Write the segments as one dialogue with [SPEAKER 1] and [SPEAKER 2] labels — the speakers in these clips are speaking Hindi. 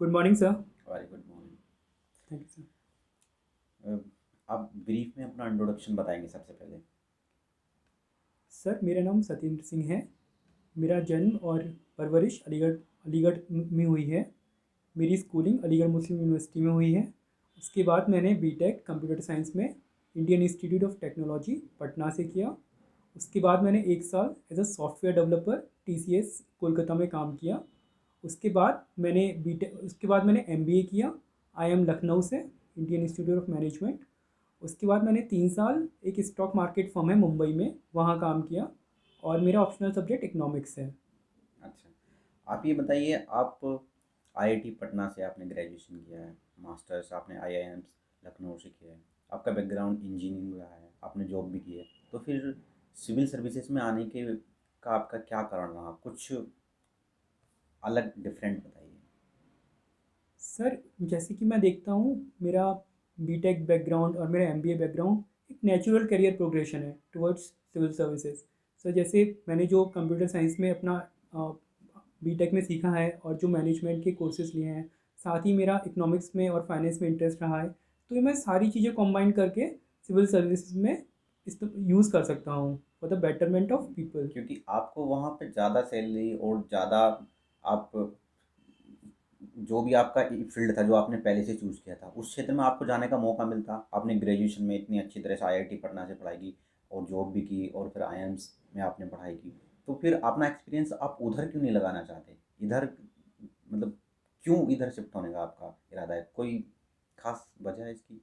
[SPEAKER 1] Good morning sir.
[SPEAKER 2] Very good morning.
[SPEAKER 1] Thank you sir.
[SPEAKER 2] आप ब्रीफ में अपना इंट्रोडक्शन बताएंगे सबसे पहले।
[SPEAKER 1] सर मेरा नाम सत्येंद्र सिंह है। मेरा जन्म और परवरिश अलीगढ़ अलीगढ़ में हुई है। मेरी स्कूलिंग अलीगढ़ मुस्लिम यूनिवर्सिटी में हुई है। उसके बाद मैंने बीटेक कंप्यूटर साइंस में Indian Institute of Technology Patna से किया। उसके बाद मैंने एक साल as a software developer TCS Kolkata में काम किया। उसके बाद मैंने एमबीए किया आईएम लखनऊ से, इंडियन इंस्टीट्यूट ऑफ मैनेजमेंट। उसके बाद मैंने 3 साल एक स्टॉक मार्केट फर्म है मुंबई में, वहाँ काम किया। और मेरा ऑप्शनल सब्जेक्ट इकोनॉमिक्स है।
[SPEAKER 2] अच्छा, आप ये बताइए, आप आईआईटी पटना से आपने ग्रेजुएशन किया है, मास्टर्स आपने आईआईएम लखनऊ से किया है, आपका बैकग्राउंड इंजीनियरिंग रहा है, आपने जॉब भी की है, तो फिर सिविल सर्विसेज में आने के का आपका क्या कारण रहा? कुछ अलग डिफरेंट बताइए।
[SPEAKER 1] सर जैसे कि मैं देखता हूँ, मेरा बीटेक बैकग्राउंड और मेरा एमबीए बैकग्राउंड एक नेचुरल करियर प्रोग्रेशन है टुवर्ड्स सिविल सर्विसेज। सर जैसे मैंने जो कंप्यूटर साइंस में अपना बीटेक में सीखा है और जो मैनेजमेंट के कोर्सेज लिए हैं, साथ ही मेरा इकोनॉमिक्स में और फाइनेंस में इंटरेस्ट रहा है, तो ये मैं सारी चीज़ें कंबाइन करके सिविल सर्विसेज में इस यूज़ कर सकता हूँ for the betterment of people.
[SPEAKER 2] क्योंकि आपको वहाँ पे ज़्यादा सैलरी और ज़्यादा आप जो भी आपका फील्ड था जो आपने पहले से चूज़ किया था उस क्षेत्र में आपको जाने का मौका मिलता। आपने ग्रेजुएशन में इतनी अच्छी तरह से आईआईटी पटना से पढ़ाई की और जॉब भी की और फिर आईआईएम्स में आपने पढ़ाई की, तो फिर अपना एक्सपीरियंस आप उधर क्यों नहीं लगाना चाहते? इधर मतलब क्यों इधर शिफ्ट होने का आपका इरादा है? कोई खास वजह है इसकी?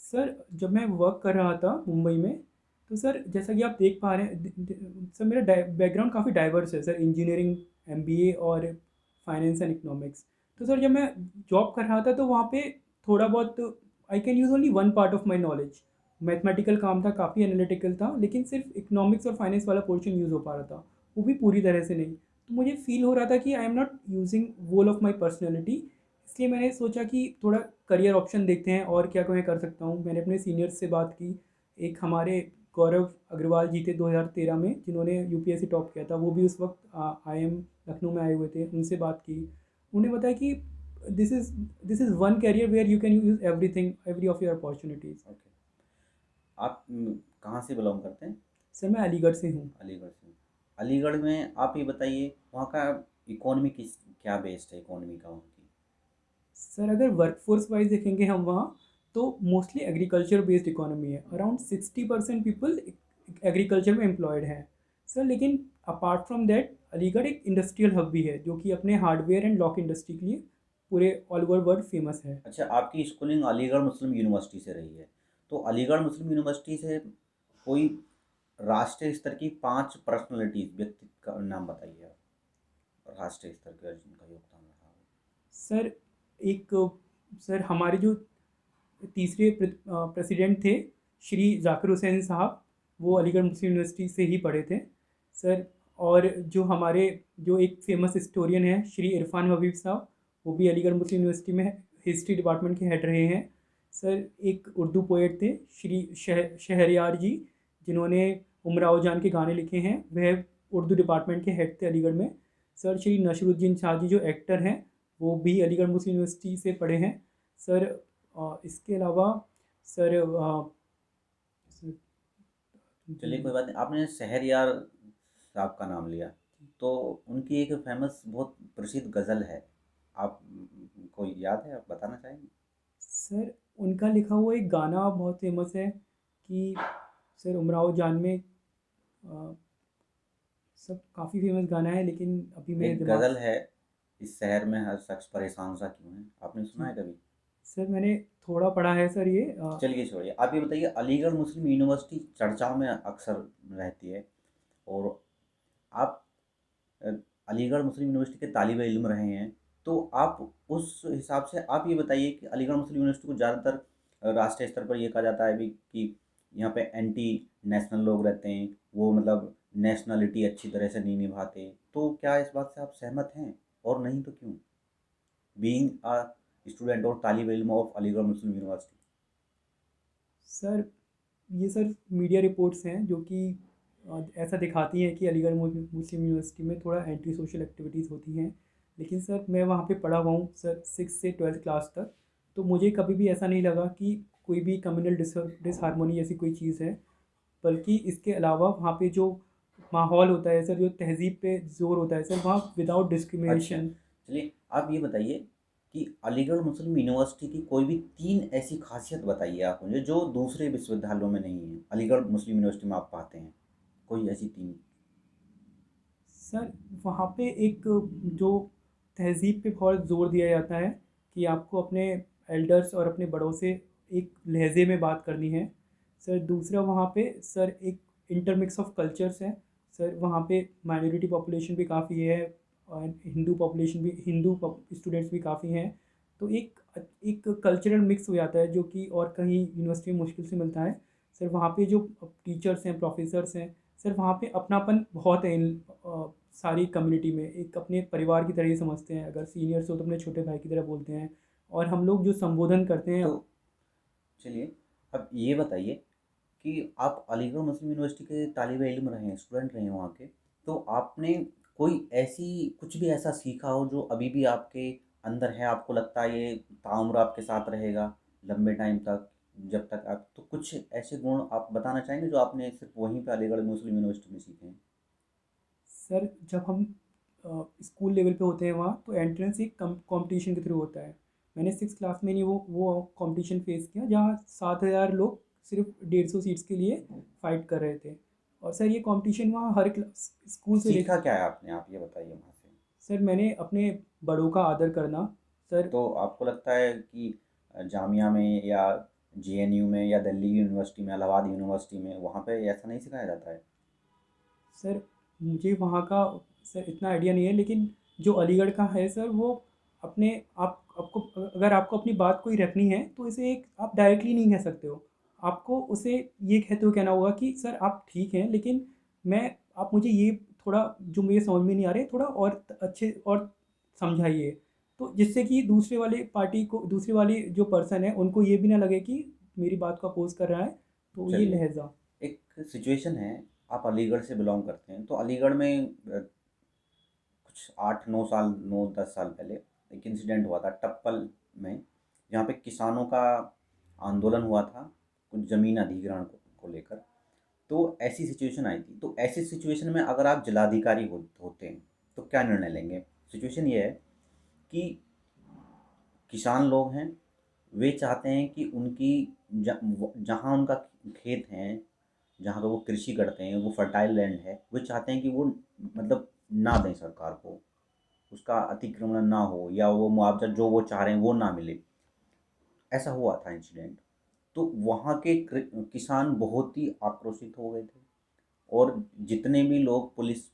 [SPEAKER 1] सर जब मैं वर्क कर रहा था मुंबई में, तो सर जैसा कि आप देख पा रहे हैं, सर मेरा बैकग्राउंड काफ़ी डाइवर्स है सर, इंजीनियरिंग, एमबीए और फाइनेंस एंड इकोनॉमिक्स। तो सर जब मैं जॉब कर रहा था तो वहाँ पे थोड़ा बहुत I can use only one part of my knowledge. Mathematical काम था, काफ़ी एनालिटिकल था, लेकिन सिर्फ इकोनॉमिक्स और फाइनेंस वाला पोर्शन यूज़ हो पा रहा था, वो भी पूरी तरह से नहीं। तो मुझे फील हो रहा था कि I am not using whole of my personality. इसलिए मैंने सोचा कि थोड़ा करियर ऑप्शन देखते हैं और क्या मैं कर सकता हूँ। मैंने अपने सीनियर्स से बात की। एक हमारे गौरव अग्रवाल जी थे 2013 में, जिन्होंने यूपीएससी टॉप किया था, वो भी उस वक्त आईएम लखनऊ में आए हुए थे। उनसे बात की, उन्हें बताया कि this is this is one career where you can use everything, every of your opportunities.
[SPEAKER 2] Okay. आप कहाँ से बिलोंग करते हैं?
[SPEAKER 1] सर मैं अलीगढ़ से हूँ।
[SPEAKER 2] अलीगढ़ से। अलीगढ़ में आप ये बताइए, वहाँ का इकोनॉमी किस क्या बेस्ड है, इकोनॉमी का वहाँ की?
[SPEAKER 1] सर अगर वर्कफोर्स वाइज देखेंगे हम वहाँ, तो मोस्टली एग्रीकल्चर बेस्ड इकोनॉमी है। अराउंड 60% पीपल एग्रीकल्चर में एम्प्लॉयड हैं सर। लेकिन अपार्ट फ्रॉम दैट, अलीगढ़ एक इंडस्ट्रियल हब भी है, जो कि अपने हार्डवेयर एंड लॉक इंडस्ट्री के लिए पूरे ऑल ओवर वर्ल्ड फेमस है।
[SPEAKER 2] अच्छा, आपकी स्कूलिंग अलीगढ़ मुस्लिम यूनिवर्सिटी से रही है, तो अलीगढ़ मुस्लिम यूनिवर्सिटी से कोई राष्ट्रीय स्तर की 5 पर्सनालिटीज व्यक्ति का नाम बताइए आप, राष्ट्रीय स्तर का जिनका योगदान रहा हो।
[SPEAKER 1] सर एक सर हमारे जो तीसरे प्रेसिडेंट थे, श्री जाकिर हुसैन साहब, वो अलीगढ़ मुस्लिम यूनिवर्सिटी से ही पढ़े थे सर। और जो हमारे जो एक फेमस हिस्टोरियन है श्री इरफान हबीब साहब, वो भी अलीगढ़ मुस्लिम यूनिवर्सिटी में हिस्ट्री डिपार्टमेंट के हेड रहे हैं सर। एक उर्दू पोएट थे श्री शहरयार जी, जिन्होंने उमराव जान के गाने लिखे हैं, वह उर्दू डिपार्टमेंट के हेड थे अलीगढ़ में सर। श्री नसरुद्दीन शाह जी जो एक्टर हैं, वो भी अलीगढ़ मुस्लिम यूनिवर्सिटी से पढ़े हैं सर। इसके अलावा सर सर,
[SPEAKER 2] चलिए
[SPEAKER 1] जी
[SPEAKER 2] कोई बात नहीं, आपने शहरयार साहब का नाम लिया, तो उनकी एक फेमस बहुत प्रसिद्ध गज़ल है, आप कोई याद है, आप बताना चाहेंगे?
[SPEAKER 1] सर उनका लिखा हुआ एक गाना बहुत फेमस है कि सर उमराव जान में, सब काफ़ी फेमस गाना है, लेकिन अभी मेरे
[SPEAKER 2] एक
[SPEAKER 1] दिमाग
[SPEAKER 2] गज़ल है, इस शहर में हर शख्स परेशान सा क्यों है, आपने सुना
[SPEAKER 1] जी
[SPEAKER 2] है कभी?
[SPEAKER 1] सर मैंने थोड़ा पढ़ा है सर ये
[SPEAKER 2] चलिए छोड़िए, आप ये बताइए, अलीगढ़ मुस्लिम यूनिवर्सिटी चर्चाओं में अक्सर रहती है, और आप अ, अलीगढ़ मुस्लिम यूनिवर्सिटी के तालिब इल्म रहे हैं, तो आप उस हिसाब से आप ये बताइए कि अलीगढ़ मुस्लिम यूनिवर्सिटी को ज़्यादातर राष्ट्रीय स्तर पर ये कहा जाता है भी कि यहाँ पे एंटी नेशनल लोग रहते हैं, वो मतलब नेशनलिटी अच्छी तरह से नहीं निभाते, तो क्या इस बात से आप सहमत हैं? और नहीं तो क्यों? बीइंग अ स्टूडेंट और तालिब इल्म of Aligarh Muslim university.
[SPEAKER 1] Sir ये सर मीडिया रिपोर्ट्स हैं जो कि ऐसा दिखाती हैं कि अलीगढ़ मुस्लिम यूनिवर्सिटी में थोड़ा एंटी सोशल एक्टिविटीज़ होती हैं, लेकिन सर मैं वहाँ पे पढ़ा हुआ हूँ सर 6 से 12 क्लास तक। तो मुझे कभी भी ऐसा नहीं लगा कि कोई भी कम्युनल डिसहारमोनी ऐसी कोई चीज़ है। बल्कि इसके अलावा वहाँ पे जो माहौल होता है सर, जो तहज़ीब पे ज़ोर होता है सर, वहाँ विदाउट
[SPEAKER 2] अच्छा,
[SPEAKER 1] डिस्क्रिमिनेशन।
[SPEAKER 2] चलिए आप ये बताइए कि अलीगढ़ मुस्लिम यूनिवर्सिटी की कोई भी 3 ऐसी ख़ासियत बताइए आप मुझे जो दूसरे विश्वविद्यालयों में नहीं है, अलीगढ़ मुस्लिम यूनिवर्सिटी में आप पाते हैं। कोई ऐसी 3।
[SPEAKER 1] सर वहाँ पे एक जो तहज़ीब पे बहुत ज़ोर दिया जाता है कि आपको अपने एल्डर्स और अपने बड़ों से एक लहजे में बात करनी है। सर दूसरा वहाँ पे सर एक इंटरमिक्स ऑफ कल्चर्स है। सर वहाँ पे माइनॉरिटी पॉपुलेशन भी काफ़ी है और हिंदू पॉपुलेशन भी, हिंदू स्टूडेंट्स भी काफ़ी हैं। तो एक एक कल्चरल मिक्स हो जाता है जो कि और कहीं यूनिवर्सिटी में मुश्किल से मिलता है। सर वहाँ पे जो टीचर्स हैं, प्रोफेसर्स हैं, सर वहाँ पे अपनापन बहुत है सारी कम्युनिटी में। एक अपने परिवार की तरह ही समझते हैं, अगर सीनियर्स हो तो अपने छोटे भाई की तरह बोलते हैं। और हम लोग जो संबोधन करते हैं।
[SPEAKER 2] तो चलिए, अब ये बताइए कि आप अलीगढ़ मुस्लिम यूनिवर्सिटी के तालिबे इल्म रहे हैं, स्टूडेंट रहे हैं वहाँ के, तो आपने कोई ऐसी कुछ भी ऐसा सीखा हो जो अभी भी आपके अंदर है, आपको लगता है ये ताउम्र आपके साथ रहेगा लंबे टाइम तक, जब तक आप, तो कुछ ऐसे गुण आप बताना चाहेंगे जो आपने सिर्फ वहीं पे अलीगढ़ मुस्लिम यूनिवर्सिटी में सीखे हैं?
[SPEAKER 1] सर जब हम स्कूल लेवल पे होते हैं वहाँ, तो एंट्रेंस एक कंपटीशन के थ्रू होता है। मैंने 6 क्लास में नहीं वो कंपटीशन फेस किया जहाँ 7,000 लोग सिर्फ 150 सीट्स के लिए फाइट कर रहे थे। और सर ये कंपटीशन वहाँ हर क्लास स्कूल से ले।
[SPEAKER 2] सीखा क्या है आपने, आप ये बताइए वहाँ से।
[SPEAKER 1] सर मैंने अपने बड़ों का आदर करना। सर
[SPEAKER 2] तो आपको लगता है कि जामिया में या जेएनयू में या दिल्ली यूनिवर्सिटी में, इलाहाबाद यूनिवर्सिटी में, वहाँ पे ऐसा नहीं सिखाया जाता है?
[SPEAKER 1] सर मुझे वहाँ का सर इतना आइडिया नहीं है, लेकिन जो अलीगढ़ का है सर, वो अपने आप आपको, अगर आपको अपनी बात कोई रखनी है तो इसे एक आप डायरेक्टली नहीं कह सकते हो। आपको उसे ये कहते हुए कहना होगा कि सर आप ठीक हैं, लेकिन मैं आप मुझे ये थोड़ा जो मुझे समझ में नहीं आ रहे, थोड़ा और अच्छे और समझाइए। तो जिससे कि दूसरे वाले पार्टी को, दूसरे वाली जो पर्सन है, उनको ये भी ना लगे कि मेरी बात को अपोज कर रहा है। तो ये
[SPEAKER 2] चलिए,
[SPEAKER 1] लहजा।
[SPEAKER 2] एक सिचुएशन है, आप अलीगढ़ से बिलोंग करते हैं, तो अलीगढ़ में कुछ 8-9 साल, 9-10 साल पहले एक इंसिडेंट हुआ था टप्पल में, जहाँ पे किसानों का आंदोलन हुआ था कुछ ज़मीन अधिग्रहण को लेकर। तो ऐसी सिचुएशन आई थी, तो ऐसी सिचुएशन में अगर आप जिलाधिकारी होते हैं तो क्या निर्णय लेंगे? सिचुएशन ये है कि किसान लोग हैं, वे चाहते हैं कि उनकी जहाँ उनका खेत है, जहाँ पे वो कृषि करते हैं, वो फर्टाइल लैंड है, वे चाहते हैं कि वो मतलब ना दें सरकार को, उसका अतिक्रमण ना हो या वो मुआवजा जो वो चाह रहे हैं वो ना मिले। ऐसा हुआ था इंसिडेंट। तो वहाँ के किसान बहुत ही आक्रोशित हो गए थे, और जितने भी लोग पुलिस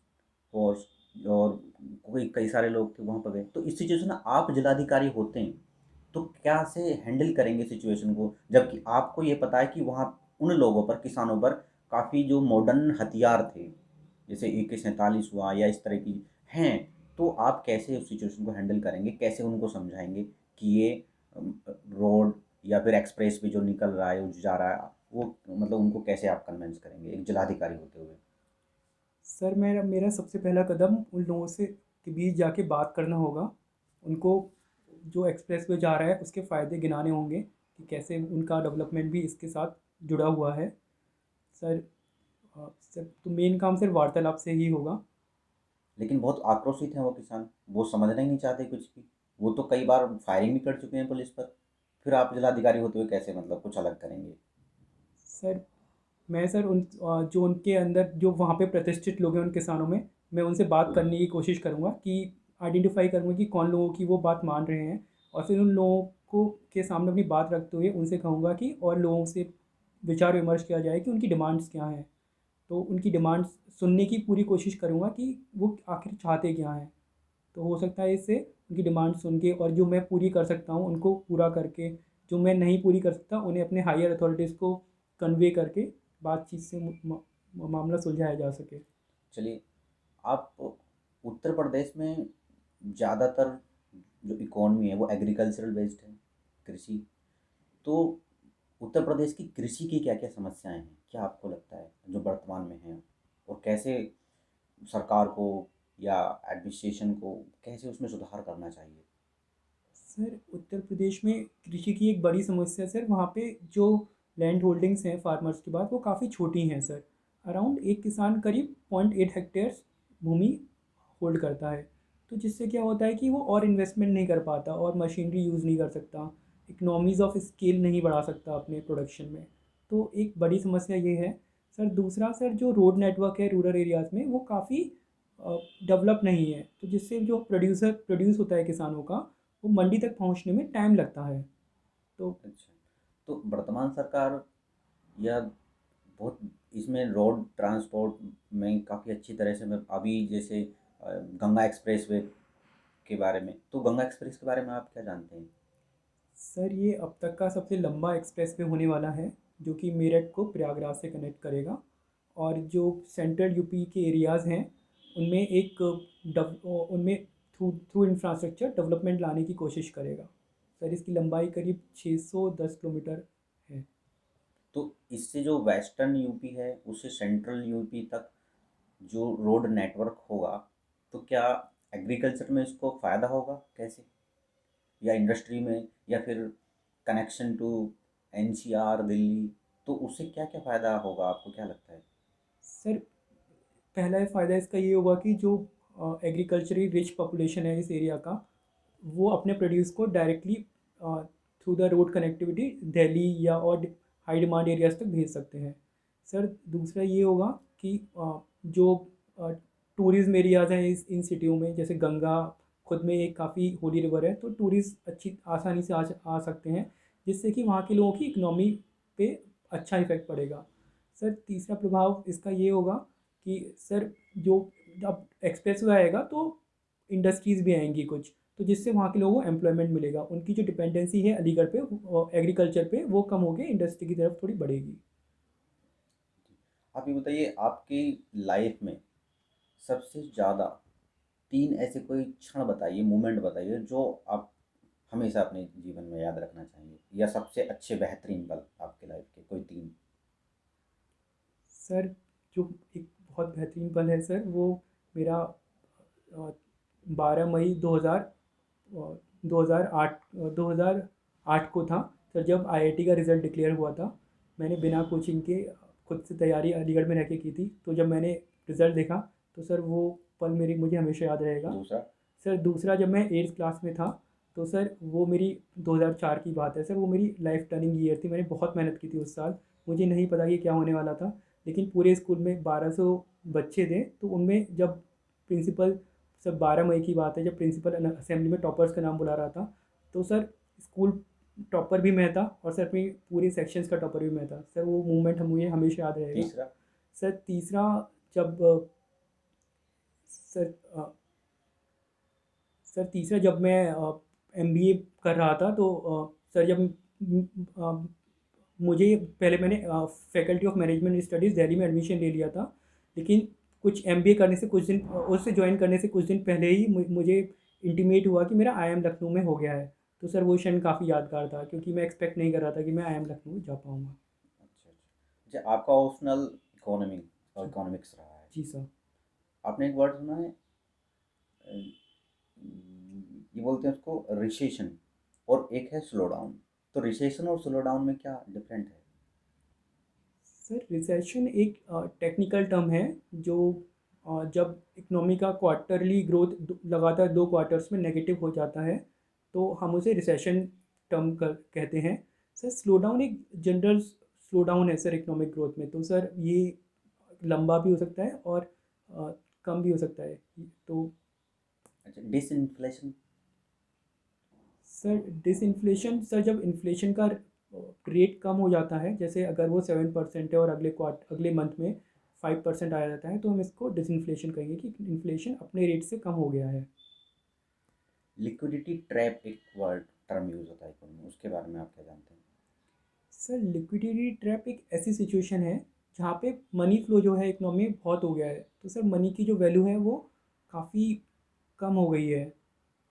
[SPEAKER 2] फोर्स और कोई कई सारे लोग थे वहाँ पर गए। तो इस सिचुएशन में आप जिलाधिकारी होते हैं तो क्या से हैंडल करेंगे सिचुएशन को, जबकि आपको ये पता है कि वहाँ उन लोगों पर, किसानों पर काफ़ी जो मॉडर्न हथियार थे, जैसे AK-47 हुआ या इस तरह की हैं, तो आप कैसे उस सिचुएशन को हैंडल करेंगे, कैसे उनको समझाएंगे कि ये रोड या फिर एक्सप्रेस पे जो निकल रहा है, जो जा रहा है, वो मतलब उनको कैसे आप कन्विंस करेंगे एक जिलाधिकारी होते हुए?
[SPEAKER 1] सर मेरा मेरा सबसे पहला कदम उन लोगों से के बीच जाके बात करना होगा। उनको जो एक्सप्रेस वे जा रहा है उसके फ़ायदे गिनाने होंगे कि कैसे उनका डेवलपमेंट भी इसके साथ जुड़ा हुआ है। सर सर तो मेन काम सिर्फ वार्तालाप से ही होगा।
[SPEAKER 2] लेकिन बहुत आक्रोशित हैं वो किसान, वो समझना ही नहीं चाहते कुछ भी। वो तो कई बार फायरिंग भी कर चुके हैं पुलिस पर। फिर आप जिलाधिकारी होते हुए कैसे मतलब कुछ अलग करेंगे?
[SPEAKER 1] सर मैं सर जो उनके अंदर जो वहाँ पे प्रतिष्ठित लोग हैं उन किसानों में, मैं उनसे बात करने की कोशिश करूँगा कि आइडेंटिफाई करूँगा कि कौन लोगों की वो बात मान रहे हैं। और फिर उन लोगों को के सामने अपनी बात रखते हुए उनसे कहूँगा कि और लोगों से विचार विमर्श किया जाए कि उनकी डिमांड्स क्या हैं। तो उनकी डिमांड्स सुनने की पूरी कोशिश करूँगा कि वो आखिर चाहते क्या हैं। तो हो सकता है इससे उनकी डिमांड सुन के, और जो मैं पूरी कर सकता हूँ उनको पूरा करके, जो मैं नहीं पूरी कर सकता उन्हें अपने हायर अथॉरिटीज़ को कन्वे करके बातचीत से मामला सुलझाया जा सके।
[SPEAKER 2] चलिए, आप उत्तर प्रदेश में ज़्यादातर जो इकॉनमी है वो एग्रीकल्चरल बेस्ड है, कृषि। तो उत्तर प्रदेश की कृषि की क्या क्या समस्याएं हैं, क्या आपको लगता है जो वर्तमान में हैं, और कैसे सरकार को या एडमिनिस्ट्रेशन को कैसे उसमें सुधार करना चाहिए?
[SPEAKER 1] सर उत्तर प्रदेश में कृषि की एक बड़ी समस्या सर, वहाँ पे जो लैंड होल्डिंग्स हैं फार्मर्स की बात, वो काफ़ी छोटी हैं सर। अराउंड एक किसान करीब 0.8 हेक्टेयर भूमि होल्ड करता है। तो जिससे क्या होता है कि वो और इन्वेस्टमेंट नहीं कर पाता और मशीनरी यूज़ नहीं कर सकता, इकोनॉमीज़ ऑफ स्केल नहीं बढ़ा सकता अपने प्रोडक्शन में। तो एक बड़ी समस्या ये है सर। दूसरा सर, जो रोड नेटवर्क है रूरल एरियाज़ में, वो काफ़ी डेवलप नहीं है, तो जिससे जो प्रोड्यूस होता है किसानों का, वो मंडी तक पहुंचने में टाइम लगता है। तो
[SPEAKER 2] अच्छा, तो वर्तमान सरकार या बहुत इसमें रोड ट्रांसपोर्ट में काफ़ी अच्छी तरह से, मैं अभी जैसे गंगा एक्सप्रेसवे के बारे में, तो गंगा एक्सप्रेस के बारे में आप क्या जानते हैं?
[SPEAKER 1] सर ये अब तक का सबसे लंबा एक्सप्रेस वे होने वाला है, जो कि मेरठ को प्रयागराज से कनेक्ट करेगा। और जो सेंट्रल यूपी के एरियाज़ हैं, उनमें एक उनमें थ्रू थ्रू इंफ्रास्ट्रक्चर डेवलपमेंट लाने की कोशिश करेगा। सर इसकी लंबाई करीब 610 किलोमीटर है।
[SPEAKER 2] तो इससे जो वेस्टर्न यूपी है उससे सेंट्रल यूपी तक जो रोड नेटवर्क होगा, तो क्या एग्रीकल्चर में इसको फ़ायदा होगा कैसे, या इंडस्ट्री में, या फिर कनेक्शन टू एनसीआर दिल्ली, तो उससे क्या क्या फ़ायदा होगा, आपको क्या लगता है?
[SPEAKER 1] सर पहला फ़ायदा इसका ये होगा कि जो एग्रीकल्चरली रिच पॉपुलेशन है इस एरिया का, वो अपने प्रोड्यूस को directly through the road connectivity Delhi या और हाई डिमांड एरियाज़ तक भेज सकते हैं। सर दूसरा ये होगा कि जो टूरिज़्म एरियाज़ हैं इस इन सिटियों में, जैसे गंगा खुद में एक काफ़ी होली रिवर है, तो टूरिस्ट अच्छी आसानी से आ सकते हैं, जिससे कि वहाँ के लोगों की इकनॉमी पे अच्छा इफ़ेक्ट पड़ेगा। सर तीसरा प्रभाव इसका ये होगा कि सर जो अब एक्सप्रेस वे आएगा तो इंडस्ट्रीज़ भी आएंगी कुछ, तो जिससे वहाँ के लोगों को एम्प्लॉयमेंट मिलेगा। उनकी जो डिपेंडेंसी है अलीगढ़ पे एग्रीकल्चर पे, वो कम होकर इंडस्ट्री की तरफ थोड़ी बढ़ेगी।
[SPEAKER 2] आप ये बताइए, आपकी लाइफ में सबसे ज़्यादा 3 ऐसे कोई क्षण बताइए, मोमेंट बताइए जो आप हमेशा अपने जीवन में याद रखना चाहेंगे, या सबसे अच्छे बेहतरीन पल आपके लाइफ के कोई 3?
[SPEAKER 1] सर जो एक बहुत बेहतरीन पल है सर, वो मेरा 12 मई 2008 को था सर, जब आईआईटी का रिज़ल्ट डिक्लेयर हुआ था। मैंने बिना कोचिंग के खुद से तैयारी अलीगढ़ में रह के की थी। तो जब मैंने रिज़ल्ट देखा, तो सर वो पल मेरी मुझे हमेशा याद रहेगा।
[SPEAKER 2] दूसरा?
[SPEAKER 1] सर दूसरा, जब मैं 8th क्लास में था, तो सर वो मेरी 2004 की बात है सर। वो मेरी लाइफ टर्निंग ईयर थी। मैंने बहुत मेहनत की थी उस साल। मुझे नहीं पता कि क्या होने वाला था, लेकिन पूरे स्कूल में 1200 बच्चे थे, तो उनमें जब प्रिंसिपल, सर 12 मई की बात है, जब प्रिंसिपल असेंबली में टॉपर्स का नाम बुला रहा था, तो सर स्कूल टॉपर भी मैं था और सर अपनी पूरे सेक्शंस का टॉपर भी मैं था। सर वो मूवमेंट हम मुझे हमेशा याद रहेगा।
[SPEAKER 2] तीसरा?
[SPEAKER 1] सर तीसरा, जब सर सर तीसरा जब मैं एमबीए कर रहा था, तो सर जब मुझे पहले मैंने faculty of management studies Delhi में एडमिशन ले लिया था, लेकिन कुछ एमबीए करने से कुछ दिन उससे ज्वाइन करने से कुछ दिन पहले ही मुझे इंटीमेट हुआ कि मेरा आईएम लखनऊ में हो गया है। तो सर वो क्षण काफ़ी यादगार था, क्योंकि मैं एक्सपेक्ट नहीं कर रहा था कि मैं आईएम लखनऊ जा पाऊँगा।
[SPEAKER 2] अच्छा, अच्छा। अच्छा, आपका ऑप्शनल इकोनॉमी और
[SPEAKER 1] जी।
[SPEAKER 2] इकोनॉमिक्स रहा है।
[SPEAKER 1] जी सर।
[SPEAKER 2] आपने एक वर्ड सुना है, ये बोलते हैं उसको रिसेशन, और एक है स्लो डाउन। तो रिसेशन और स्लो डाउन में क्या डिफरेंट है?
[SPEAKER 1] सर रिसेशन एक टेक्निकल टर्म है, जो जब इकोनॉमी का क्वार्टरली ग्रोथ लगातार 2 क्वार्टर्स में नेगेटिव हो जाता है, तो हम उसे रिसेशन टर्म कहते हैं। सर स्लो डाउन एक जनरल स्लो डाउन है सर इकोनॉमिक ग्रोथ में। तो सर ये लंबा भी हो सकता है और कम भी हो सकता है। तो
[SPEAKER 2] अच्छा, डिसइन्फ्लेशन?
[SPEAKER 1] सर डिसइन्फ्लेशन, सर जब इन्फ्लेशन का रेट कम हो जाता है, जैसे अगर वो 7% है और अगले मंथ में 5% आ जाता है, तो हम इसको डिसइन्फ्लेशन कहेंगे कि इन्फ्लेशन अपने रेट से कम हो गया है।
[SPEAKER 2] लिक्विडिटी ट्रैप एक वर्ड टर्म यूज होता है इकोनॉमी में, उसके बारे में आप क्या जानते हैं?
[SPEAKER 1] सर लिक्विडिटी ट्रैप एक ऐसी सिचुएशन है जहाँ पे मनी फ्लो जो है इकोनॉमी में बहुत हो गया है। तो सर मनी की जो वैल्यू है वो काफ़ी कम हो गई है।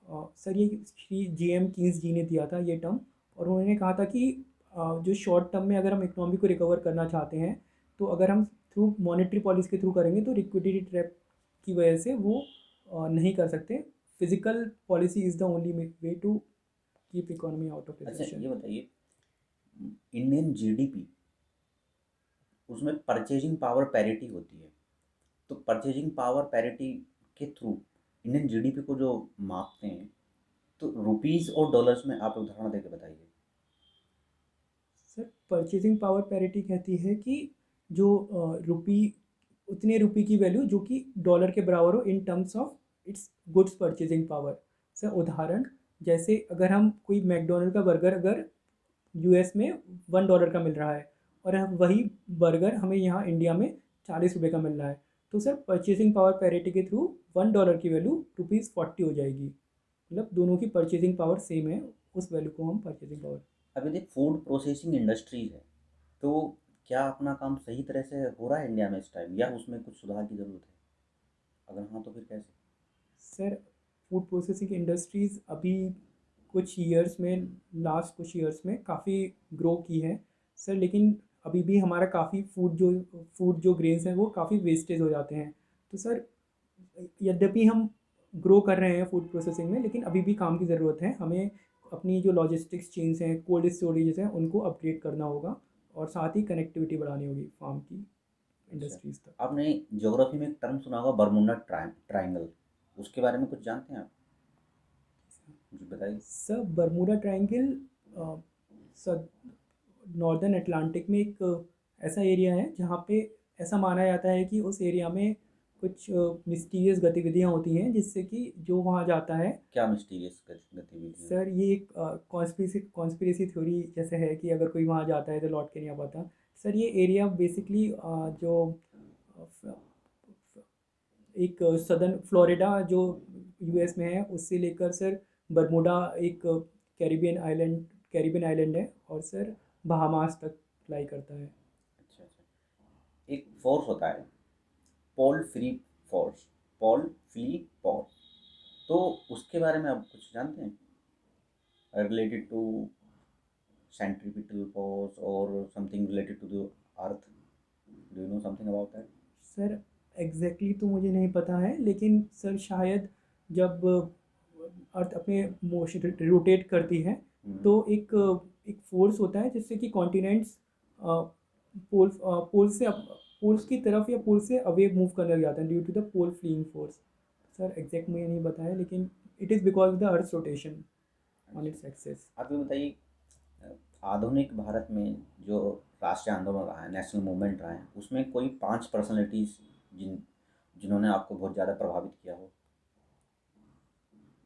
[SPEAKER 1] सर ये श्री जेएम कीन्स जी ने दिया था ये टर्म, और उन्होंने कहा था कि जो शॉर्ट टर्म में अगर हम इकोनॉमी को रिकवर करना चाहते हैं, तो अगर हम थ्रू मॉनेटरी पॉलिसी के थ्रू करेंगे, तो लिक्विडिटी ट्रैप की वजह से वो नहीं कर सकते। Physical policy is the only way to keep economy out of
[SPEAKER 2] अच्छा
[SPEAKER 1] रिसेशन।
[SPEAKER 2] ये बताइए, इंडियन जीडीपी, उसमें परचेजिंग पावर पैरिटी होती है, तो परचेजिंग पावर पैरिटी के थ्रू इंडियन जीडीपी को जो मापते हैं, तो रुपीस और डॉलर्स में आप उदाहरण देके बताइए।
[SPEAKER 1] सर परचेजिंग पावर पैरिटी कहती है कि जो रुपी, उतने रुपी की वैल्यू जो कि डॉलर के बराबर हो in terms of its goods purchasing power. Sir उदाहरण, जैसे अगर हम कोई मैकडोनल्ड का बर्गर अगर यूएस में $1 का मिल रहा है और वही बर्गर हमें यहाँ इंडिया में ₹40 का मिल रहा है, तो सर परचेजिंग पावर पैरिटी के थ्रू $1 की वैल्यू ₹40 हो जाएगी। मतलब दोनों की परचेजिंग पावर सेम है, उस वैल्यू को हम परचेजिंग पावर।
[SPEAKER 2] अब यदि फूड प्रोसेसिंग इंडस्ट्रीज है, तो क्या अपना काम सही तरह से हो रहा है इंडिया में इस टाइम, या उसमें कुछ सुधार की ज़रूरत है? अगर हाँ तो फिर कैसे?
[SPEAKER 1] सर फूड प्रोसेसिंग इंडस्ट्रीज़ अभी कुछ ईयर्स में, लास्ट कुछ ईयर्स में काफ़ी ग्रो की है सर, लेकिन अभी भी हमारा काफ़ी फूड जो ग्रेन्स हैं वो काफ़ी वेस्टेज हो जाते हैं। तो सर यद्यपि हम ग्रो कर रहे हैं फूड प्रोसेसिंग में, लेकिन अभी भी काम की ज़रूरत है हमें। अपनी जो लॉजिस्टिक्स चेन्स हैं, कोल्ड स्टोरेजेस हैं, उनको अपग्रेड करना होगा और साथ ही कनेक्टिविटी बढ़ानी होगी फार्म की
[SPEAKER 2] अच्छा,
[SPEAKER 1] इंडस्ट्रीज़ तक।
[SPEAKER 2] आपने ज्योग्राफी में एक टर्म सुना होगा, बर्मुडा ट्रायंगल, उसके बारे में कुछ जानते हैं आप? जी बताइए।
[SPEAKER 1] Sir Bermuda triangle sir northern Atlantic में एक ऐसा एरिया है जहाँ पे ऐसा माना जाता है कि उस एरिया में कुछ मिस्टीरियस गतिविधियाँ होती हैं, जिससे कि जो वहाँ जाता है।
[SPEAKER 2] क्या मिस्टीरियस गतिविधियाँ?
[SPEAKER 1] सर ये एक कॉन्स्पिरेसी थ्योरी जैसे है कि अगर कोई वहाँ जाता है तो लौट के नहीं आ पाता। सर ये एरिया बेसिकली जो अ, फ- एक सदर्न फ्लोरिडा जो यूएस में है उससे लेकर सर बरमूडा एक कैरिबियन आइलैंड है, और सर बहामास तक अप्लाई करता है।
[SPEAKER 2] अच्छा अच्छा, एक फोर्स होता है, pole free force, pole flee force, तो उसके बारे में आप कुछ जानते हैं, related to centripetal force or something related to the earth? Do you know something about that?
[SPEAKER 1] Sir exactly तो मुझे नहीं पता है, लेकिन सर शायद जब अर्थ अपने मोशन रोटेट करती है
[SPEAKER 2] हम्म।
[SPEAKER 1] तो एक फोर्स होता है जिससे कि कॉन्टिनेंट्स पोल से पोल्स की तरफ या पोल से अवे मूव करने लग जाते हैं due to the pole fleeing force. Sir exact मुझे नहीं पता है, लेकिन it is because of the earth rotation on
[SPEAKER 2] अच्छा,
[SPEAKER 1] इट्स एक्सेस।
[SPEAKER 2] आप ये बताइए, आधुनिक भारत में जो राष्ट्रीय आंदोलन रहा है, नेशनल मूवमेंट रहा है, उसमें कोई 5 पर्सनैलिटीज जिन्होंने आपको बहुत ज़्यादा प्रभावित किया हो,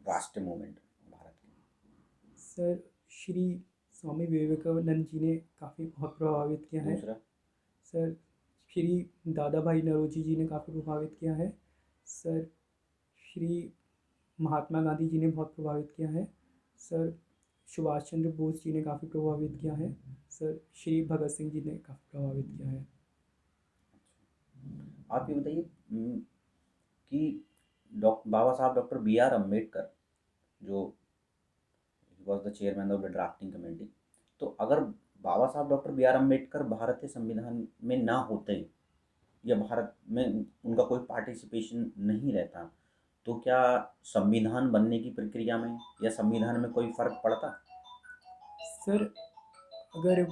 [SPEAKER 2] राष्ट्रीय मूवमेंट भारत के?
[SPEAKER 1] सर श्री स्वामी विवेकानंद जी ने काफ़ी बहुत प्रभावित किया है।
[SPEAKER 2] दूसरा?
[SPEAKER 1] सर श्री दादा भाई नौरोजी जी ने काफ़ी प्रभावित किया है। सर श्री महात्मा गांधी जी ने बहुत प्रभावित किया है। सर सुभाष चंद्र बोस जी ने काफ़ी प्रभावित किया है। सर श्री भगत सिंह जी ने काफ़ी प्रभावित किया है।
[SPEAKER 2] आप ये बताइए, कि बाबा साहब डॉक्टर बी आर अम्बेडकर, जो was the chairman of the drafting committee, तो अगर बाबा साहब डॉक्टर बी आर अम्बेडकर भारतीय संविधान में ना होते, या भारत में उनका कोई पार्टिसिपेशन नहीं रहता, तो क्या संविधान बनने की प्रक्रिया में या संविधान में कोई फर्क पड़ता?
[SPEAKER 1] सर अगर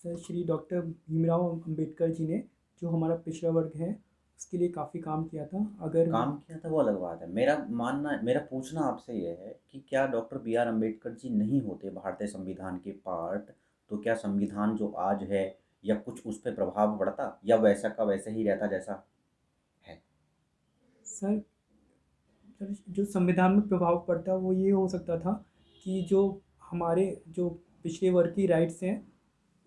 [SPEAKER 1] सर श्री डॉक्टर भीमराव अंबेडकर जी ने जो हमारा पिछड़ा वर्ग है उसके लिए काफ़ी काम किया था। अगर
[SPEAKER 2] काम किया था वो अलग बात है, मेरा पूछना आपसे यह है कि क्या doctor B are Ambedkar ji नहीं होते भारतीय संविधान के पार्ट, तो क्या संविधान जो आज है, या कुछ उस पर प्रभाव पड़ता, या वैसा का वैसे ही रहता जैसा है?
[SPEAKER 1] सर सर जो संविधान में प्रभाव पड़ता वो ये हो सकता था कि जो हमारे जो पिछड़े वर्ग की राइट्स हैं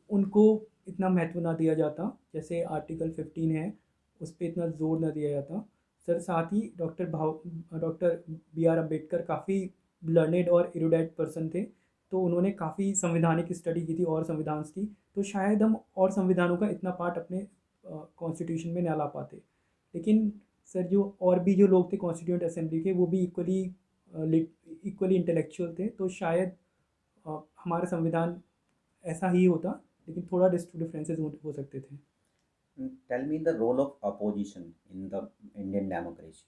[SPEAKER 1] उनको इतना महत्व ना दिया जाता, जैसे आर्टिकल 15 है उस पर इतना जोर ना दिया जाता। सर साथ ही डॉक्टर बी आर अम्बेडकर काफ़ी लर्नेड और इरुडाइट पर्सन थे, तो उन्होंने काफ़ी संवैधानिक स्टडी की थी और संविधान की, तो शायद हम और संविधानों का इतना पार्ट अपने कॉन्स्टिट्यूशन में ना ला पाते। लेकिन सर जो और भी जो लोग थे कॉन्स्टिट्यूंट असेंबली के वो भी इक्वली इंटेलेक्चुअल थे, तो शायद हमारा संविधान ऐसा ही होता। लेकिन थोड़ा डिफरेंसेस हो सकते थे।
[SPEAKER 2] Tell me the role of opposition in the Indian democracy.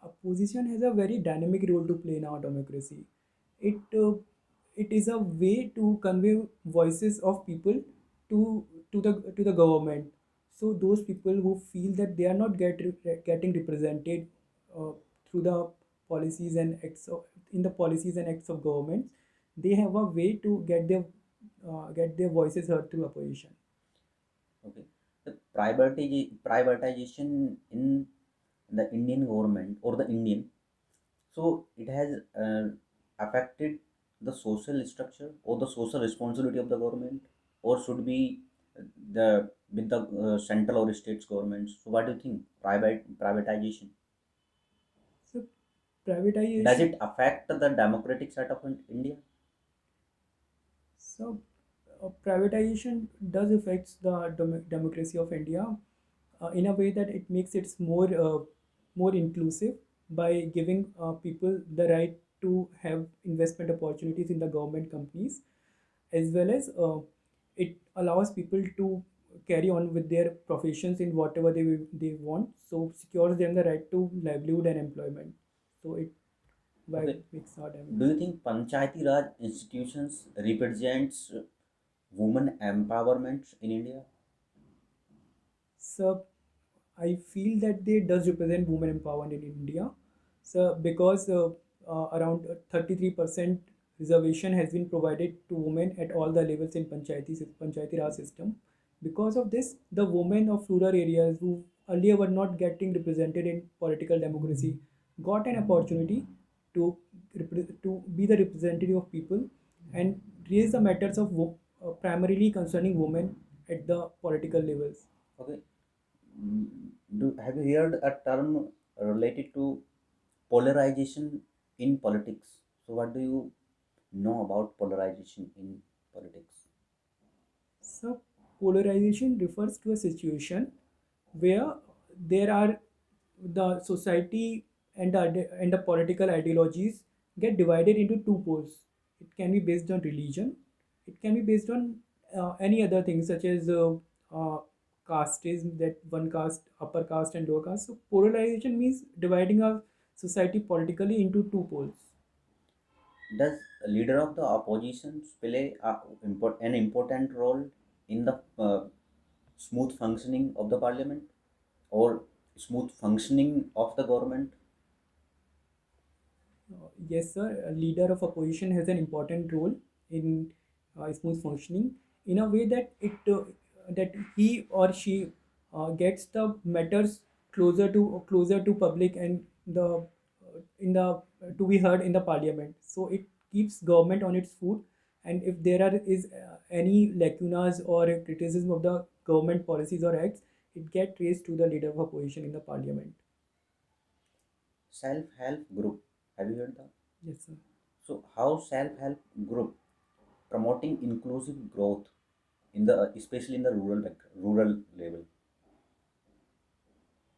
[SPEAKER 1] Opposition has a very dynamic role to play in our democracy. It is a way to convey voices of people to to the government. So those people who feel that they are not getting represented uh, through the policies and in the policies and acts of governments, they have a way to get their voices heard through opposition.
[SPEAKER 2] Okay, the privatization in the Indian government or the Indian, so it has affected the social structure or the social responsibility of the government, or should be the with the central or states governments. So what do you think? Privatization,
[SPEAKER 1] So
[SPEAKER 2] does
[SPEAKER 1] privatization.
[SPEAKER 2] it affect the democratic setup in India?
[SPEAKER 1] So, privatization does affect the democracy of India in a way that it makes it more inclusive by giving people the right to have investment opportunities in the government companies, as well as it allows people to carry on with their professions in whatever they want. So, secures them the right to livelihood and employment. So, it why
[SPEAKER 2] Okay,
[SPEAKER 1] makes our
[SPEAKER 2] do you
[SPEAKER 1] democracy.
[SPEAKER 2] think Panchayati Raj institutions represents women empowerment in India?
[SPEAKER 1] So I feel that they does represent women empowerment in India. So because around 33% reservation has been provided to women at all the levels in Panchayati Raj system. Because of this, the women of rural areas who earlier were not getting represented in political democracy got an opportunity to to be the representative of people and raise the matters of primarily concerning women at the political levels.
[SPEAKER 2] Okay, have you heard a term related to polarization in politics? So, what do you know about polarization in politics?
[SPEAKER 1] So, polarization refers to a situation where there are the society and the political ideologies get divided into two poles. It can be based on religion, it can be based on any other things such as casteism, that one caste, upper caste, and lower caste. So, polarization means dividing a society politically into two poles.
[SPEAKER 2] Does a leader of the opposition play an important role in the smooth functioning of the parliament or smooth functioning of the government?
[SPEAKER 1] Yes, sir. A leader of opposition has an important role in smooth functioning in a way that that he or she gets the matters closer to public and the in the to be heard in the parliament. So it keeps government on its foot, and if there are is any lacunas or criticism of the government policies or acts, it get raised to the leader of opposition in the parliament.
[SPEAKER 2] Self-help group. Have you heard that?
[SPEAKER 1] Yes, sir.
[SPEAKER 2] So, how self-help group promoting inclusive growth in the especially in the rural level?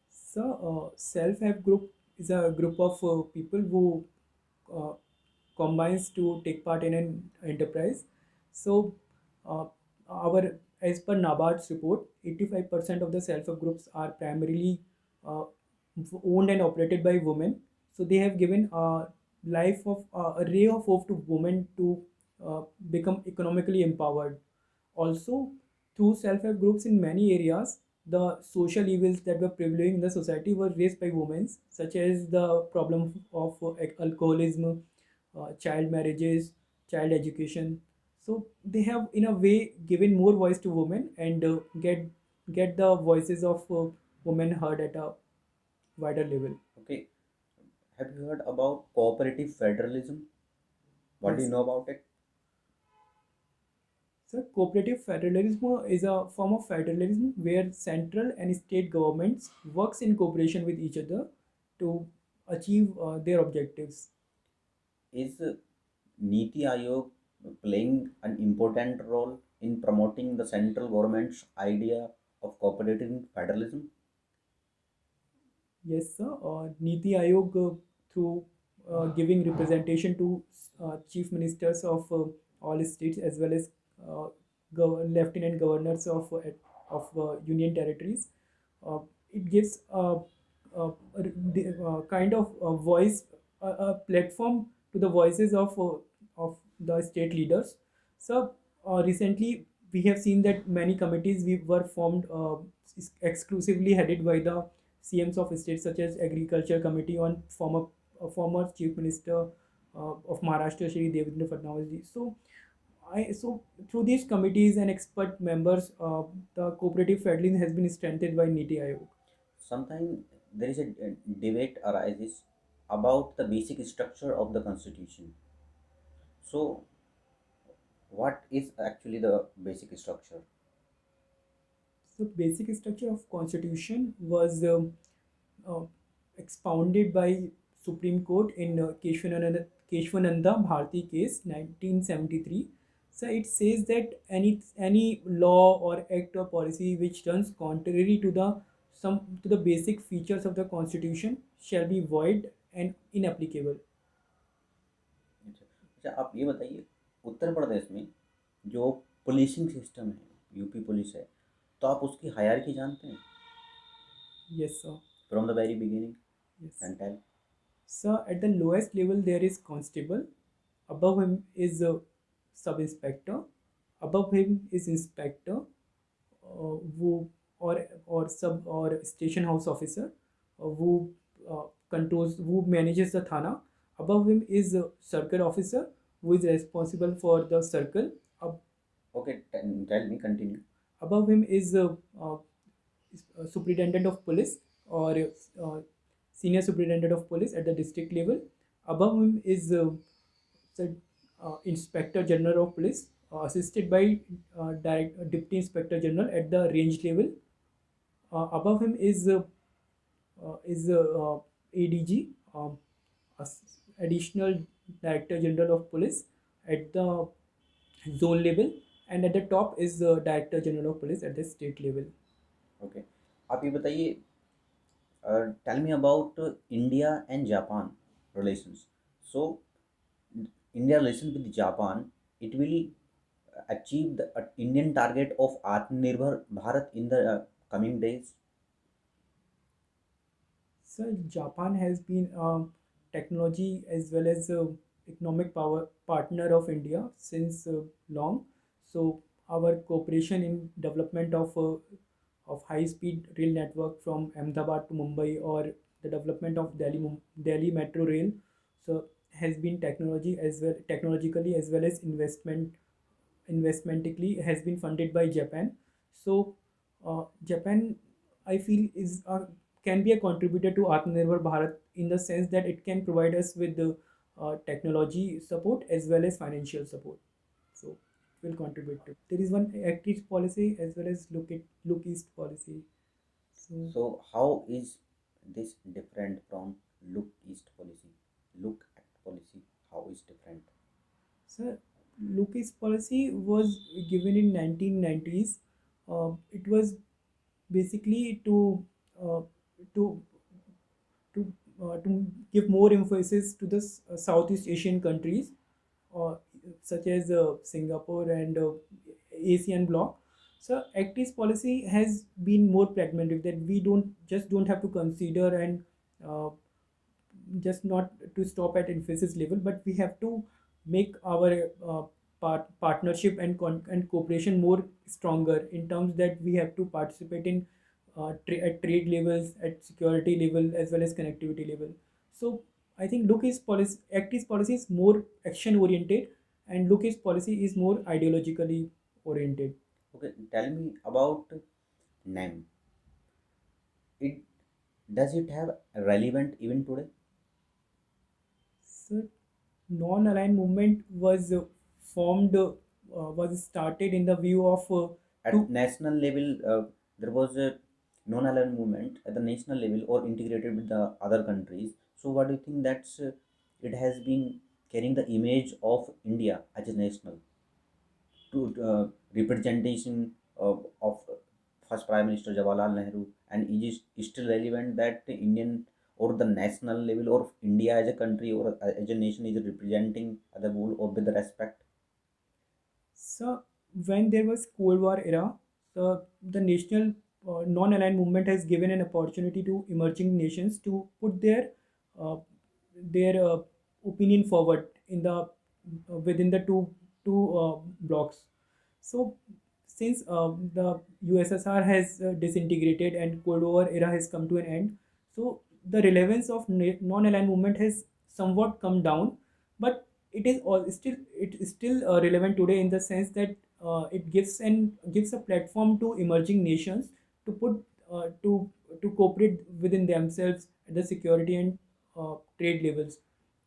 [SPEAKER 1] So, self-help group is a group of people who uh, combines to take part in an enterprise. So, uh, our as per NABARD's report, 85% of the self-help groups are primarily uh, owned and operated by women. So, they have given a life of a ray of hope to women to become economically empowered. Also, through self-help groups in many areas, the social evils that were prevailing in the society were raised by women, such as the problem of alcoholism, child marriages, child education. So they have, in a way, given more voice to women and get the voices of women heard at a wider level.
[SPEAKER 2] Okay, have you heard about cooperative federalism? What do you
[SPEAKER 1] Yes.
[SPEAKER 2] know about it?
[SPEAKER 1] So cooperative federalism is a form of federalism where central and state governments works in cooperation with each other to achieve their objectives.
[SPEAKER 2] Is Niti Aayog playing an important role in promoting the central government's idea of cooperative federalism?
[SPEAKER 1] Yes, sir. Niti Aayog, through giving representation to chief ministers of all states as well as uh, lieutenant governors of union territories. It gives a kind of a voice, a platform to the voices of the state leaders. So recently we have seen that many committees we were formed exclusively headed by the CMs of states, such as Agriculture Committee on former Chief Minister of Maharashtra, Shri Devendra Fadnavis ji. So through these committees and expert members, the cooperative federalism has been strengthened by Niti Aayog.
[SPEAKER 2] Sometimes there is a debate arises about the basic structure of the constitution. So, what is actually the basic structure?
[SPEAKER 1] So basic structure of constitution was uh, expounded by Supreme Court in Keshwananda Bharti case 1973. So it says that any law or act or policy which runs contrary to the basic features of the constitution shall be void and inapplicable.
[SPEAKER 2] अच्छा अच्छा, आप ये बताइए, उत्तर प्रदेश में जो पुलिसिंग सिस्टम है, यूपी पुलिस है, तो आप उसकी हायरार्की जानते हैं?
[SPEAKER 1] Yes, sir.
[SPEAKER 2] From the very beginning
[SPEAKER 1] Yes.
[SPEAKER 2] And tell.
[SPEAKER 1] So at the lowest level there is constable, above him is a sub inspector, above him is inspector, who or sub or station house officer, who who manages the thana. Above him is a circle officer who is responsible for the circle.
[SPEAKER 2] Okay, tell me, continue.
[SPEAKER 1] Above him is superintendent of police or senior superintendent of police at the district level. Above him is the inspector general of police, assisted by deputy inspector general at the range level. Above him is ADG, additional director general of police at the zone level, and at the top is the director general of police at the state level.
[SPEAKER 2] Okay, आप ये बताइए, tell me about India and Japan relations. So, India relation with Japan, it will achieve the Indian target of Atmanirbhar Bharat in the coming days.
[SPEAKER 1] So Japan has been a technology as well as a economic power partner of India since long. So our cooperation in development of high-speed rail network from Ahmedabad to Mumbai, or the development of Delhi Metro Rail, so has been technologically as well as investmentically has been funded by Japan. So Japan, I feel, can be a contributor to Atmanirbhar Bharat in the sense that it can provide us with the technology support as well as financial support. So it will contribute to. There is one Act East policy as well as Look East policy. So
[SPEAKER 2] So, how is this different from Look East policy? Look at policy, how is different?
[SPEAKER 1] sir, Look East policy was given in 1990s. It was basically uh, to to give more emphasis to the Southeast Asian countries, uh, such as Singapore and ASEAN bloc. So Act East policy has been more pragmatic, that we don't have to consider and uh, just not to stop at emphasis level, but we have to make our partnership and cooperation more stronger, in terms that we have to participate in at trade levels, at security level, as well as connectivity level. So I think Act East policy is more action oriented, and Look East policy is more ideologically oriented.
[SPEAKER 2] Okay, tell me about NAM. It does it have relevant even today?
[SPEAKER 1] So non-aligned movement was started in the view of
[SPEAKER 2] At
[SPEAKER 1] two.
[SPEAKER 2] national level, there was a non-aligned movement at the national level or integrated with the other countries. So, what do you think that's it has been carrying the image of India as a national to representation of first Prime Minister Jawaharlal Nehru, and is it still relevant that the Indian or the national level or India as a country or as a nation is representing the rule or with the respect?
[SPEAKER 1] So when there was Cold War era, the national non-aligned movement has given an opportunity to emerging nations to put uh, their opinion forward in the within the two blocks. So since the USSR has disintegrated and Cold War era has come to an end, so the relevance of non-aligned movement has somewhat come down, but it is still relevant today in the sense that it gives a platform to emerging nations to put to cooperate within themselves at the security and trade levels.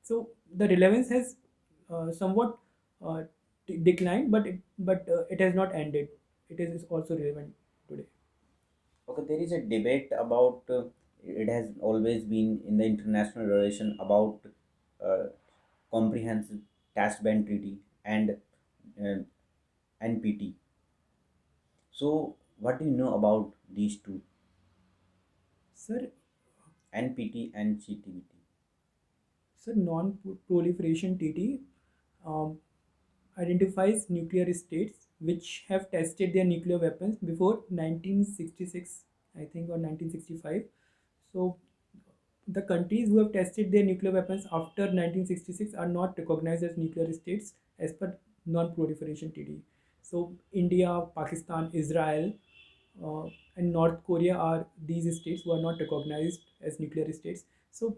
[SPEAKER 1] So the relevance has somewhat uh, declined, but it has not ended. It is also relevant today.
[SPEAKER 2] Okay, there is a debate about it has always been in the international relation about uh, comprehensive task ban treaty and uh, NPT. So, what do you know about these two,
[SPEAKER 1] Sir,
[SPEAKER 2] NPT and CTBT?
[SPEAKER 1] non-proliferation TT um, identifies nuclear states which have tested their nuclear weapons before 1966, I think, or 1965. So the countries who have tested their nuclear weapons after 1966 are not recognized as nuclear states as per non-proliferation treaty. So India, Pakistan, Israel, uh, and North Korea are these states who are not recognized as nuclear states. So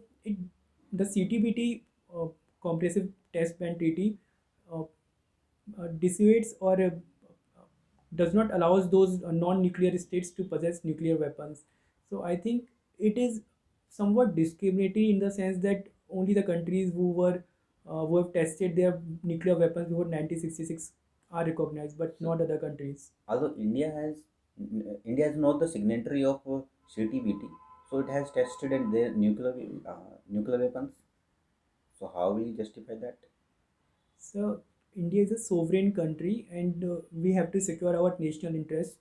[SPEAKER 1] the CTBT Comprehensive Test Ban Treaty uh, dissuades or does not allows those non-nuclear states to possess nuclear weapons. So I think it is somewhat discriminatory in the sense that only the countries who have tested their nuclear weapons before 1966 are recognized, but
[SPEAKER 2] So,
[SPEAKER 1] not other countries.
[SPEAKER 2] although India is not the signatory of CTBT, so it has tested in their nuclear weapons. So, how will you justify that?
[SPEAKER 1] So India is a sovereign country, and we have to secure our national interest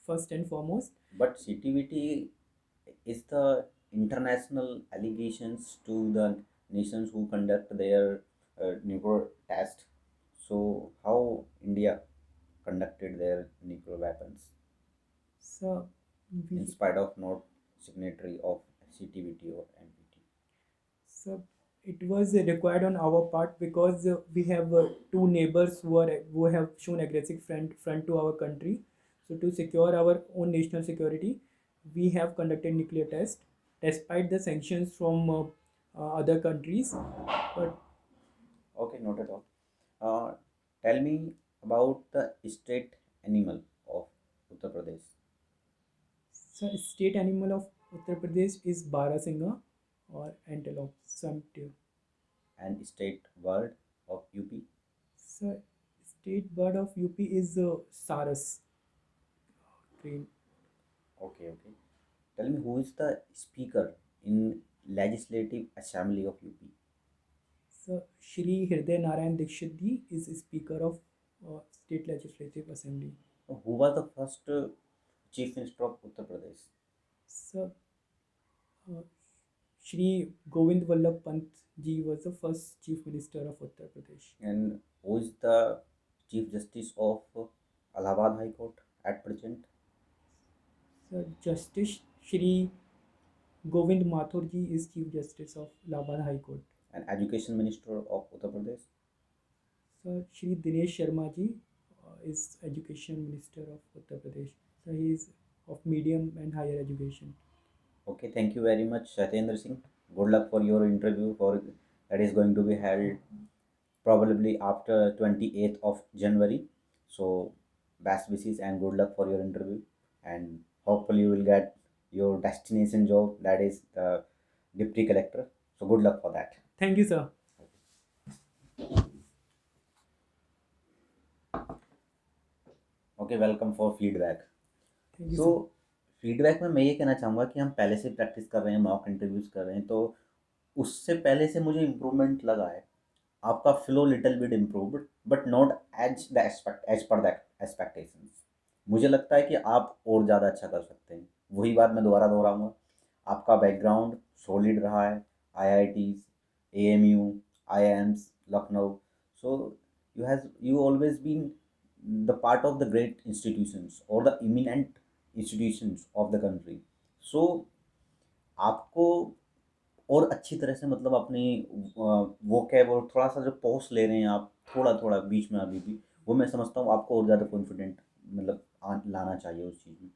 [SPEAKER 1] first and foremost.
[SPEAKER 2] But CTBT is the international allegations to the nations who conduct their nuclear test. So, how India conducted their nuclear weapons
[SPEAKER 1] So
[SPEAKER 2] in
[SPEAKER 1] we
[SPEAKER 2] spite of not signatory of CTBT or NPT?
[SPEAKER 1] So it was required on our part because we have two neighbors who have shown aggressive front to our country. So to secure our own national security, we have conducted nuclear test despite the sanctions from other countries. But
[SPEAKER 2] Okay, not at all. Uh, Tell me about the state animal of Uttar Pradesh
[SPEAKER 1] so state animal of Uttar Pradesh is Barasingha or antelope. Some
[SPEAKER 2] and state bird of UP.
[SPEAKER 1] so state bird of UP is Saras crane.
[SPEAKER 2] Okay, okay. Tell me who is the speaker in Legislative Assembly of UP?
[SPEAKER 1] So, Shri Hirday Narayan Dikshit Ji is Speaker of State Legislative Assembly.
[SPEAKER 2] Who was the first Chief Minister of Uttar Pradesh?
[SPEAKER 1] So, uh, Shri Govind Vallabh Pant Ji was the first Chief Minister of Uttar Pradesh.
[SPEAKER 2] And who is the Chief Justice of Allahabad High Court at present?
[SPEAKER 1] So, Justice Shri Govind Mathur Ji is Chief Justice of Allahabad High Court.
[SPEAKER 2] And Education Minister of Uttar Pradesh?
[SPEAKER 1] So, Shri Dinesh Sharma Ji is Education Minister of Uttar Pradesh. So, he is of medium and higher education.
[SPEAKER 2] Okay, thank you very much, Satyendra Singh. Good luck for your interview for that is going to be held probably after 28th of January. So best wishes and good luck for your interview, and hopefully you will get your destination job, that is the deputy collector. So good luck for that.
[SPEAKER 1] Thank you, sir.
[SPEAKER 2] Okay, welcome for feedback.
[SPEAKER 1] Thank you,
[SPEAKER 2] so
[SPEAKER 1] sir.
[SPEAKER 2] Feedback में मैं ये कहना चाहूँगा कि हम पहले से प्रैक्टिस कर रहे हैं, मॉक इंटरव्यूज़ कर रहे हैं, तो उससे पहले से मुझे इम्प्रूवमेंट लगा है। आपका flow little bit improved but not as per the expectations. मुझे लगता है कि आप और ज़्यादा अच्छा कर सकते हैं। वही बात मैं दोबारा दोहराऊँगा, आपका बैकग्राउंड सॉलिड रहा है, IITs, AMU, IIMs, Lucknow. So you always been the part of the great institutions or the eminent institutions of the country. So आपको और अच्छी तरह से मतलब अपनी वोकैब और थोड़ा सा जो पॉज ले रहे हैं आप थोड़ा थोड़ा बीच में अभी भी, वो मैं समझता हूँ आपको और ज़्यादा कॉन्फिडेंट मतलब लाना चाहिए उस चीज़ में।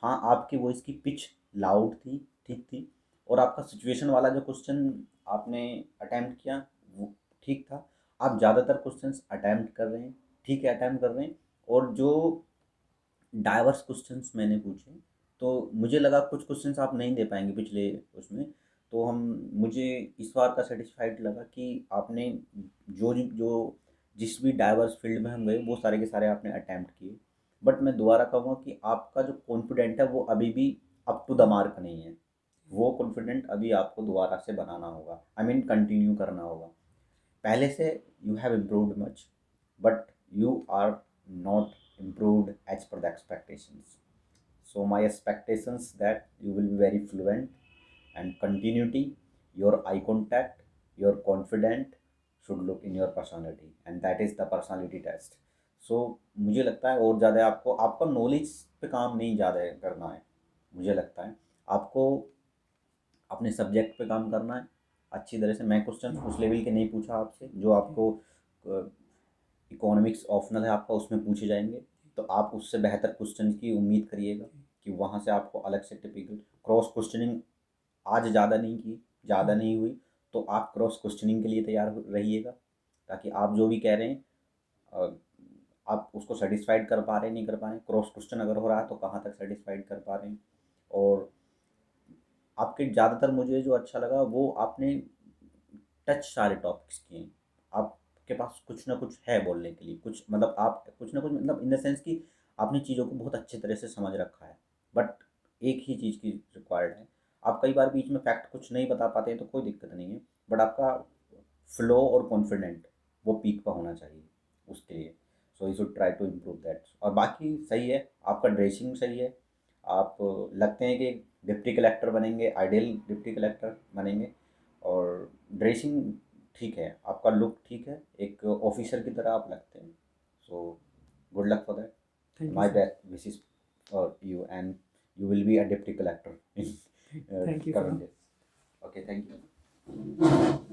[SPEAKER 2] हाँ, आपकी वॉइस की पिच लाउड थी, ठीक थी, और आपका सिचुएशन वाला जो क्वेश्चन आपने अटेम्प्ट किया वो ठीक था। आप ज़्यादातर क्वेश्चंस अटेम्प्ट कर रहे हैं, ठीक है, अटेम्प्ट कर रहे हैं। और जो डाइवर्स क्वेश्चंस मैंने पूछे, तो मुझे लगा कुछ क्वेश्चंस आप नहीं दे पाएंगे पिछले उसमें, तो हम मुझे इस बार का सेटिस्फाइड लगा कि आपने जो जिस भी डाइवर्स फील्ड में हम गए वो सारे के सारे आपने अटैम्प्ट किए। बट मैं दोबारा कहूँगा कि आपका जो कॉन्फिडेंट है वो अभी भी अप टू द मार्क नहीं है। वो कॉन्फिडेंट अभी आपको दोबारा से बनाना होगा, आई मीन कंटिन्यू करना होगा। पहले से you have improved much, but you are not improved as per the expectations. So my expectations that you will be very fluent and continuity, your eye contact, your confident should look in your personality, and that is the personality test. So मुझे लगता है और ज़्यादा आपको आपको नॉलेज पे काम नहीं ज़्यादा करना है। मुझे लगता है आपको अपने सब्जेक्ट पे काम करना है अच्छी तरह से। मैं क्वेश्चन उस लेवल के नहीं पूछा आपसे जो आपको इकोनॉमिक्स ऑप्शनल है आपका, उसमें पूछे जाएंगे, तो आप उससे बेहतर क्वेश्चन की उम्मीद करिएगा कि वहाँ से आपको अलग से टिपिकल क्रॉस क्वेश्चनिंग आज ज़्यादा नहीं हुई, तो आप क्रॉस क्वेश्चनिंग के लिए तैयार रहिएगा, ताकि आप जो भी कह रहे हैं अ, आप उसको सेटिस्फाइड कर पा रहे हैं नहीं कर पा रहे हैं। क्रॉस क्वेश्चन अगर हो रहा है तो कहाँ तक सेटिस्फाइड कर पा रहे हैं। और आपके ज़्यादातर मुझे जो अच्छा लगा वो आपने टच सारे टॉपिक्स किए हैं। आपके पास कुछ ना कुछ है बोलने के लिए, कुछ मतलब आप कुछ ना कुछ मतलब इन द सेंस कि आपने चीज़ों को बहुत अच्छे तरह से समझ रखा है। बट एक ही चीज़ की रिक्वायर्ड है, आप कई बार बीच में फैक्ट कुछ नहीं बता पाते हैं तो कोई दिक्कत नहीं है, बट आपका फ्लो और कॉन्फिडेंट वो पीक पर होना चाहिए उसके लिए। So you should try to improve that. और बाकी सही है, आपका ड्रेसिंग सही है, आप लगते हैं कि डिप्टी कलेक्टर बनेंगे, आइडियल डिप्टी कलेक्टर बनेंगे। और ड्रेसिंग ठीक है, आपका लुक ठीक है, एक ऑफिसर की तरह आप लगते हैं। So good luck for that,
[SPEAKER 1] thank you
[SPEAKER 2] my
[SPEAKER 1] sir.
[SPEAKER 2] Best wishes for you, and you will be a deputy collector in
[SPEAKER 1] thank you
[SPEAKER 2] current
[SPEAKER 1] sir.
[SPEAKER 2] Days. Okay, thank you.